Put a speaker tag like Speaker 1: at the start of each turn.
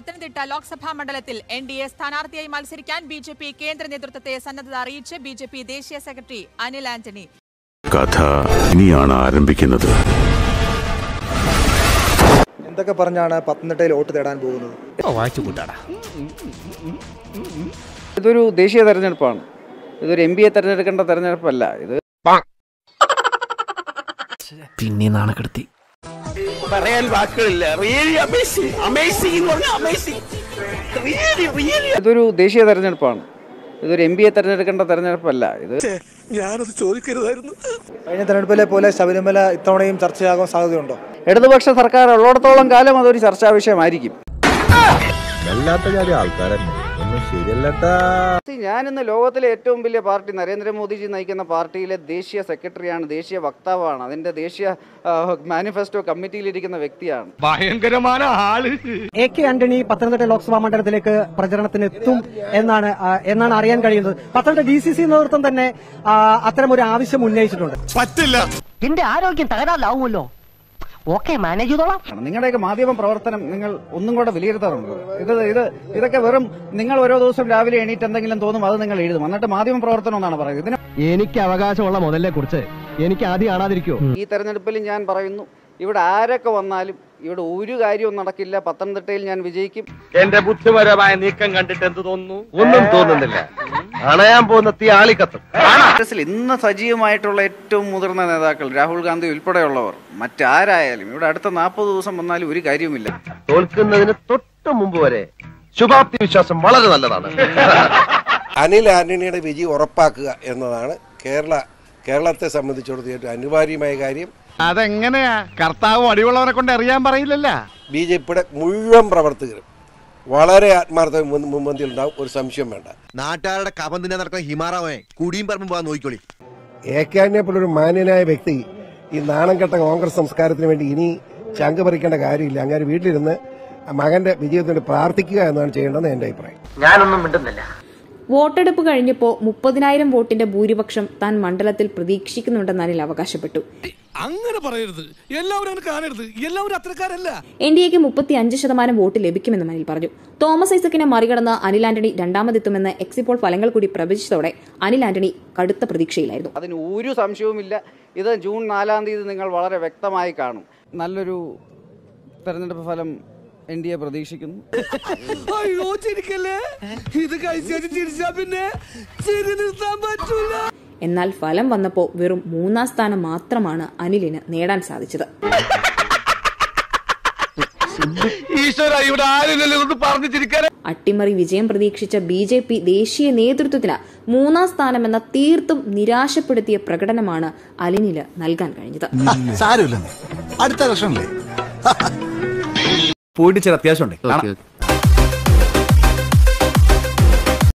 Speaker 1: പത്തനംതിട്ട ലോക്സഭാ മണ്ഡലത്തിൽ NDA സ്ഥാനാർത്ഥിയായി മത്സരിക്കാൻ BJP കേന്ദ്ര നേതൃത്വത്തെ സന്നദ്ധത അറിയിച്ച് BJP ദേശീയ സെക്രട്ടറി അനിൽ ആന്റണി.
Speaker 2: കഥ ഇനിയാണ് ആരംഭിക്കുന്നത്.
Speaker 3: എന്തൊക്കെ പറഞ്ഞാണ് പത്തനംതിട്ടയിൽ വോട്ട് തേടാൻ പോകുന്നത്?
Speaker 4: ഇതൊരു ദേശീയ തെരഞ്ഞെടുപ്പാണ്. ഇതൊരു MPയെ തെരഞ്ഞെടുക്കേണ്ട തെരഞ്ഞെടുപ്പല്ല. ഇത്
Speaker 5: പിന്നെ നാണക്കെടുത്തി
Speaker 6: പറയാൻ വാക്കുകളില്ല.
Speaker 4: ഇതൊരു ദേശീയ തെരഞ്ഞെടുപ്പാണ്. ഇതൊരു MPയെ തെരഞ്ഞെടുക്കേണ്ട തെരഞ്ഞെടുപ്പല്ല. ഇത്
Speaker 6: ഞാനത് ചോദിക്കരുതായിരുന്നു.
Speaker 3: കഴിഞ്ഞ തെരഞ്ഞെടുപ്പിലെ പോലെ ശബരിമല ഇത്തവണയും ചർച്ചയാകാൻ സാധ്യതയുണ്ടോ?
Speaker 4: ഇടതുപക്ഷ സർക്കാർ ഉള്ളിടത്തോളം കാലം അതൊരു ചർച്ചാ വിഷയമായിരിക്കും. ഞാനിന്ന് ലോകത്തിലെ ഏറ്റവും വലിയ പാർട്ടി നരേന്ദ്രമോദിജി നയിക്കുന്ന പാർട്ടിയിലെ ദേശീയ സെക്രട്ടറിയാണ്, ദേശീയ വക്താവാണ്, അതിന്റെ ദേശീയ മാനിഫെസ്റ്റോ കമ്മിറ്റിയിലിരിക്കുന്ന വ്യക്തിയാണ്.
Speaker 6: ഭയങ്കരമായ ആള്.
Speaker 7: AK ആന്റണി പത്തനംതിട്ട ലോക്സഭാ മണ്ഡലത്തിലേക്ക് പ്രചരണത്തിന് എത്തും എന്നാണ് അറിയാൻ കഴിയുന്നത്. പത്തനംതിട്ട DCC നേതൃത്വം തന്നെ അത്തരമൊരു ആവശ്യം ഉന്നയിച്ചിട്ടുണ്ട്.
Speaker 6: പറ്റില്ല,
Speaker 5: എന്റെ ആരോഗ്യം തകരാറിലാവുമല്ലോ. ഓക്കെ, മാനേജ് ചെയ്തോളാം.
Speaker 4: നിങ്ങളുടെയൊക്കെ മാധ്യമ പ്രവർത്തനം നിങ്ങൾ ഒന്നും കൂടെ വിലയിരുത്താറുണ്ട്. ഇതൊക്കെ വെറും നിങ്ങൾ ഓരോ ദിവസം രാവിലെ എണീറ്റ് എന്തെങ്കിലും തോന്നും അത് നിങ്ങൾ എഴുതും, എന്നിട്ട് മാധ്യമ പ്രവർത്തനം എന്നാണ് പറയുന്നത്.
Speaker 7: എനിക്ക് അവകാശമുള്ള മുതലിനെ കുറിച്ച് എനിക്ക് ആദ്യം കാണാതിരിക്കോ?
Speaker 4: ഈ തെരഞ്ഞെടുപ്പിൽ ഞാൻ പറയുന്നു, ഇവിടെ ആരൊക്കെ വന്നാലും ഇവിടെ ഒരു കാര്യവും നടക്കില്ല. പത്തനംതിട്ടയിൽ ഞാൻ വിജയിക്കും.
Speaker 6: എന്റെ ബുദ്ധിപരമായ നീക്കം കണ്ടിട്ട് എന്ത് തോന്നുന്നു? ഒന്നും തോന്നുന്നില്ല. അണയാൻ പോകുന്ന തീ ആളിക്കത്തും.
Speaker 4: ഇന്ന് സജീവമായിട്ടുള്ള ഏറ്റവും മുതിർന്ന നേതാക്കൾ രാഹുൽ ഗാന്ധി ഉൾപ്പെടെയുള്ളവർ, മറ്റാരായാലും ഇവിടെ അടുത്ത 40 ദിവസം വന്നാലും ഒരു കാര്യവുമില്ല.
Speaker 6: തോൽക്കുന്നതിന് തൊട്ട് മുമ്പ് വരെ ശുഭാപ്തി വിശ്വാസം വളരെ നല്ലതാണ്.
Speaker 8: അനിൽ ആന്റണിയുടെ വിജയം ഉറപ്പാക്കുക എന്നതാണ് കേരളത്തെ സംബന്ധിച്ചിടത്തോളം ഏറ്റവും അനിവാര്യമായ കാര്യം.
Speaker 6: അതെങ്ങനെയാ? കർത്താവ് അടിയുള്ളവരെ കൊണ്ട് അറിയാൻ പറയില്ലല്ല.
Speaker 8: BJPയുടെ മുഴുവൻ പ്രവർത്തകരും വളരെ ആത്മാർത്ഥ മുൻപന്തിയിലുണ്ടാവും, ഒരു സംശയം വേണ്ട.
Speaker 9: നാട്ടുകാരുടെ കപന്തിനെ നടക്കുന്ന ഹിമാറാവേ കുടിയും പറമ്പും പോകാൻ നോക്കിക്കോളി.
Speaker 8: AK ആന്റണിയെ പോലൊരു മാന്യനായ വ്യക്തി ഈ നാണം കെട്ട കോൺഗ്രസ് സംസ്കാരത്തിന് വേണ്ടി ഇനി ചങ്ക് പറിക്കേണ്ട കാര്യമില്ല. അങ്ങനെ വീട്ടിലിരുന്ന് മകന്റെ വിജയത്തിന് പ്രാർത്ഥിക്കുക എന്നാണ് ചെയ്യേണ്ടതെന്ന് എന്റെ അഭിപ്രായം.
Speaker 5: ഞാനൊന്നും മിണ്ടുന്നില്ല.
Speaker 10: വോട്ടെടുപ്പ് കഴിഞ്ഞപ്പോൾ 30,000 വോട്ടിന്റെ ഭൂരിപക്ഷം താൻ മണ്ഡലത്തിൽ പ്രതീക്ഷിക്കുന്നുണ്ടെന്ന് അനിൽ അവകാശപ്പെട്ടു.
Speaker 6: അങ്ങനെ പറയരുത്, എല്ലാവരും കാണരുത്, എല്ലാവരും അത്രക്കാരല്ല.
Speaker 10: NDAക്ക് 35% വോട്ട് ലഭിക്കുമെന്നും അനിൽ പറഞ്ഞു. തോമസ് ഐസക്കിനെ മറികടന്ന് അനിൽ ആന്റണി രണ്ടാമതെത്തുമെന്ന് എക്സിറ്റ് പോൾ ഫലങ്ങൾ കൂടി പ്രവചിച്ചതോടെ അനിൽ ആന്റണി കടുത്ത പ്രതീക്ഷയിലായിരുന്നു.
Speaker 4: അതിന് ഒരു സംശയവുമില്ല. ഇത് ജൂൺ 4-ാം തീയതി നിങ്ങൾ വളരെ വ്യക്തമായി കാണും. നല്ലൊരു തെരഞ്ഞെടുപ്പ് ഫലം NDA പ്രതീക്ഷിക്കുന്നു.
Speaker 6: അയ്യോ ചിരിക്കല്ലേ, ഇത് കഴിച്ചു ചിരിച്ചാ പിന്നെ ചിരി നിർത്താൻ പറ്റൂല.
Speaker 10: എന്നാൽ ഫലം വന്നപ്പോൾ വെറും 3-ാം സ്ഥാനം മാത്രമാണ് അനിലിന് നേടാൻ സാധിച്ചത്. അട്ടിമറി വിജയം പ്രതീക്ഷിച്ച BJP ദേശീയ നേതൃത്വത്തിന് 3-ാം സ്ഥാനമെന്ന തീർത്തും നിരാശപ്പെടുത്തിയ പ്രകടനമാണ് അനിലിന് നൽകാൻ കഴിഞ്ഞത്.
Speaker 9: സാരമില്ല, അടുത്ത വർഷമല്ലേ
Speaker 5: പോയിട്ട് ചില അത്യാവശ്യം ഉണ്ട്.